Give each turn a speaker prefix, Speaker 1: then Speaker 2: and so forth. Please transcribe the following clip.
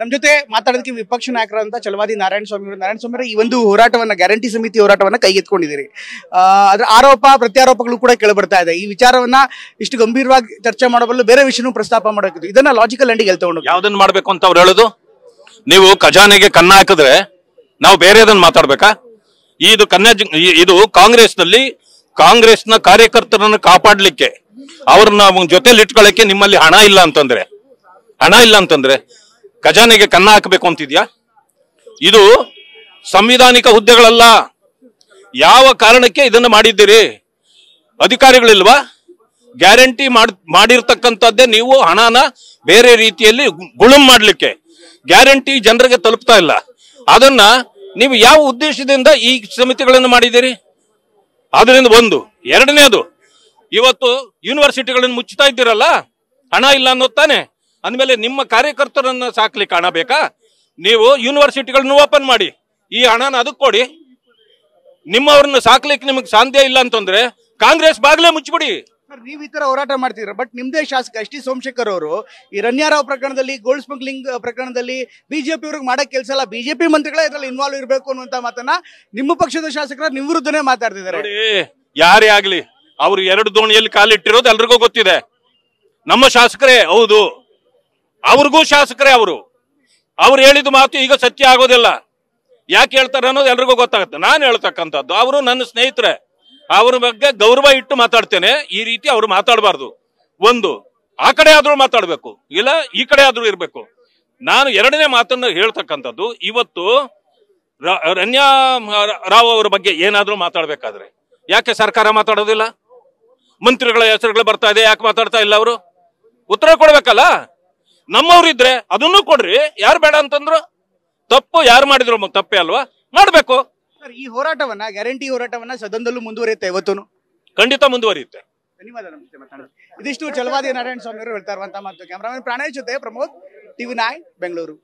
Speaker 1: ನಮ್ಮ ಜೊತೆ ಮಾತಾಡೋದಕ್ಕೆ ವಿಪಕ್ಷ ನಾಯಕರಾದಂಥ ಛಲವಾದಿ ನಾರಾಯಣಸ್ವಾಮಿ ಈ ಒಂದು ಹೋರಾಟವನ್ನ ಗ್ಯಾರಂಟಿ ಸಮಿತಿ ಹೋರಾಟವನ್ನ ಕೈಗೆತ್ಕೊಂಡಿದ್ದೀರಿ. ಅದ್ರ ಆರೋಪ ಪ್ರತ್ಯಾರೋಪಗಳು ಕೂಡ ಕೇಳಬರ್ತಾ ಇದೆ. ಈ ವಿಚಾರವನ್ನ ಇಷ್ಟು ಗಂಭೀರವಾಗಿ ಚರ್ಚೆ ಮಾಡಬಲ್ಲ ಬೇರೆ ವಿಷಯನೂ ಪ್ರಸ್ತಾಪ ಮಾಡಬೇಕು. ಇದನ್ನ ಲಾಜಿಕಲ್ ಎಂಡಿಗೆ ತಗೊಂಡು
Speaker 2: ಯಾವ್ದನ್ನ ಮಾಡ್ಬೇಕು ಅಂತ ಅವ್ರು ಹೇಳುದು? ನೀವು ಖಜಾನೆಗೆ ಕನ್ನ ಹಾಕಿದ್ರೆ ನಾವು ಬೇರೆದನ್ನ ಮಾತಾಡ್ಬೇಕಾ? ಇದು ಕಾಂಗ್ರೆಸ್ನ ಕಾರ್ಯಕರ್ತರನ್ನು ಕಾಪಾಡ್ಲಿಕ್ಕೆ ಅವ್ರನ್ನ ಜೊತೆಲಿ ಇಟ್ಕೊಳ್ಳಕ್ಕೆ ನಿಮ್ಮಲ್ಲಿ ಹಣ ಇಲ್ಲ ಅಂತಂದ್ರೆ ಖಜಾನೆಗೆ ಕನ್ನ ಹಾಕಬೇಕು ಅಂತಿದ್ಯಾ? ಇದು ಸಂವಿಧಾನಿಕ ಹುದ್ದೆಗಳಲ್ಲ. ಯಾವ ಕಾರಣಕ್ಕೆ ಇದನ್ನ ಮಾಡಿದ್ದೀರಿ? ಅಧಿಕಾರಿಗಳಿಲ್ವಾ? ಗ್ಯಾರಂಟಿ ಮಾಡಿರ್ತಕ್ಕಂಥದ್ದೇ ನೀವು ಹಣನ ಬೇರೆ ರೀತಿಯಲ್ಲಿ ಗುಳುಂ ಮಾಡ್ಲಿಕ್ಕೆ. ಗ್ಯಾರಂಟಿ ಜನರಿಗೆ ತಲುಪ್ತಾ ಇಲ್ಲ. ಅದನ್ನ ನೀವು ಯಾವ ಉದ್ದೇಶದಿಂದ ಈ ಸಮಿತಿಗಳನ್ನು ಮಾಡಿದ್ದೀರಿ? ಅದರಿಂದ ಒಂದು. ಎರಡನೇದು, ಇವತ್ತು ಯೂನಿವರ್ಸಿಟಿಗಳನ್ನು ಮುಚ್ಚುತ್ತಾ ಇದ್ದೀರಲ್ಲ, ಹಣ ಇಲ್ಲ ಅನ್ನೋದು ತಾನೆ. ಅಂದ್ಮೇಲೆ ನಿಮ್ಮ ಕಾರ್ಯಕರ್ತರನ್ನ ಸಾಕ್ಲಿಕ್ಕೆ ಹಣ ಬೇಕಾ? ನೀವು ಯೂನಿವರ್ಸಿಟಿಗಳನ್ನ ಓಪನ್ ಮಾಡಿ, ಈ ಹಣನ ಅದಕ್ಕೆ ಕೊಡಿ. ನಿಮ್ಮವ್ರನ್ನ ಸಾಕ್ಲಿಕ್ಕೆ ನಿಮಗೆ ಸಾಧ್ಯ ಇಲ್ಲ ಅಂತಂದ್ರೆ ಕಾಂಗ್ರೆಸ್ ಬಾಗ್ಲೇ ಮುಚ್ಚಿಬಿಡಿ.
Speaker 1: ನೀವು ಈ ತರ ಹೋರಾಟ ಮಾಡ್ತಿದ್ರ, ಬಟ್ ನಿಮ್ದೇ ಶಾಸಕ ಎಸ್ ಟಿ ಸೋಮಶೇಖರ್ ಅವರು ಈ ರನ್ಯಾರಾವ್ ಪ್ರಕರಣದಲ್ಲಿ, ಗೋಲ್ಡ್ ಸ್ಮಗ್ಲಿಂಗ್ ಪ್ರಕರಣದಲ್ಲಿ ಬಿಜೆಪಿ ಅವ್ರಿಗೆ ಮಾಡಕ್ ಕೆಲಸ ಇಲ್ಲ, ಬಿಜೆಪಿ ಮಂತ್ರಿಗಳೇ ಇದ್ರಲ್ಲಿ ಇನ್ವಾಲ್ವ್ ಇರಬೇಕು ಅನ್ನುವಂತ ಮಾತನ್ನ ನಿಮ್ಮ ಪಕ್ಷದ ಶಾಸಕರ ನಿಮ್ಮ ವಿರುದ್ಧನೇ ಮಾತಾಡ್ತಿದ್ದಾರೆ.
Speaker 2: ಯಾರೇ ಆಗ್ಲಿ, ಅವ್ರು ಎರಡು ದೋಣಿಯಲ್ಲಿ ಕಾಲಿಟ್ಟಿರೋದು ಎಲ್ರಿಗೂ ಗೊತ್ತಿದೆ. ನಮ್ಮ ಶಾಸಕರೇ ಹೌದು, ಅವ್ರಿಗೂ ಶಾಸಕರೇ. ಅವ್ರು ಹೇಳಿದ ಮಾತು ಈಗ ಸತ್ಯ ಆಗೋದಿಲ್ಲ. ಯಾಕೆ ಹೇಳ್ತಾರೆ ಅನ್ನೋದು ಎಲ್ರಿಗೂ ಗೊತ್ತಾಗುತ್ತೆ. ನಾನು ಹೇಳ್ತಕ್ಕಂಥದ್ದು, ಅವರು ನನ್ನ ಸ್ನೇಹಿತರೆ, ಅವ್ರ ಬಗ್ಗೆ ಗೌರವ ಇಟ್ಟು ಮಾತಾಡ್ತೇನೆ. ಈ ರೀತಿ ಅವ್ರು ಮಾತಾಡಬಾರ್ದು. ಒಂದು, ಆ ಕಡೆ ಆದ್ರೂ ಮಾತಾಡ್ಬೇಕು, ಇಲ್ಲ ಈ ಕಡೆ ಆದ್ರೂ ಇರ್ಬೇಕು. ನಾನು ಎರಡನೇ ಮಾತನ್ನ ಹೇಳ್ತಕ್ಕಂಥದ್ದು, ಇವತ್ತು ರನ್ಯಾ ರಾವ್ ಅವರ ಬಗ್ಗೆ ಏನಾದ್ರೂ ಮಾತಾಡ್ಬೇಕಾದ್ರೆ ಯಾಕೆ ಸರ್ಕಾರ ಮಾತಾಡೋದಿಲ್ಲ? ಮಂತ್ರಿಗಳ ಹೆಸರುಗಳು ಬರ್ತಾ ಇದೆ, ಯಾಕೆ ಮಾತಾಡ್ತಾ ಇಲ್ಲ? ಅವರು ಉತ್ತರ ಕೊಡ್ಬೇಕಲ್ಲ. ನಮ್ಮವ್ರಿದ್ರೆ ಅದನ್ನು ಕೊಡ್ರಿ. ಯಾರು ಬೇಡ ಅಂತಂದ್ರು? ತಪ್ಪು ಯಾರು ಮಾಡಿದ್ರು ತಪ್ಪೇ ಅಲ್ವಾ? ಮಾಡ್ಬೇಕು.
Speaker 1: ಈ ಹೋರಾಟವನ್ನ, ಗ್ಯಾರಂಟಿ ಹೋರಾಟವನ್ನ ಸದನದಲ್ಲೂ ಮುಂದುವರಿಯುತ್ತೆ, ಇವತ್ತು
Speaker 2: ಖಂಡಿತ ಮುಂದುವರಿಯುತ್ತೆ.
Speaker 1: ಧನ್ಯವಾದ. ಇದಿಷ್ಟು ಛಲವಾದಿ ನಾರಾಯಣಸ್ವಾಮಿ ಅವರು ಹೇಳ್ತಾ ಇರುವಂತಹ ಮಾತು. ಕ್ಯಾಮರಾಮನ್ ಪ್ರಾಣೇಶ್ ಜೊತೆ ಪ್ರಮೋದ್, TV9 ಬೆಂಗಳೂರು.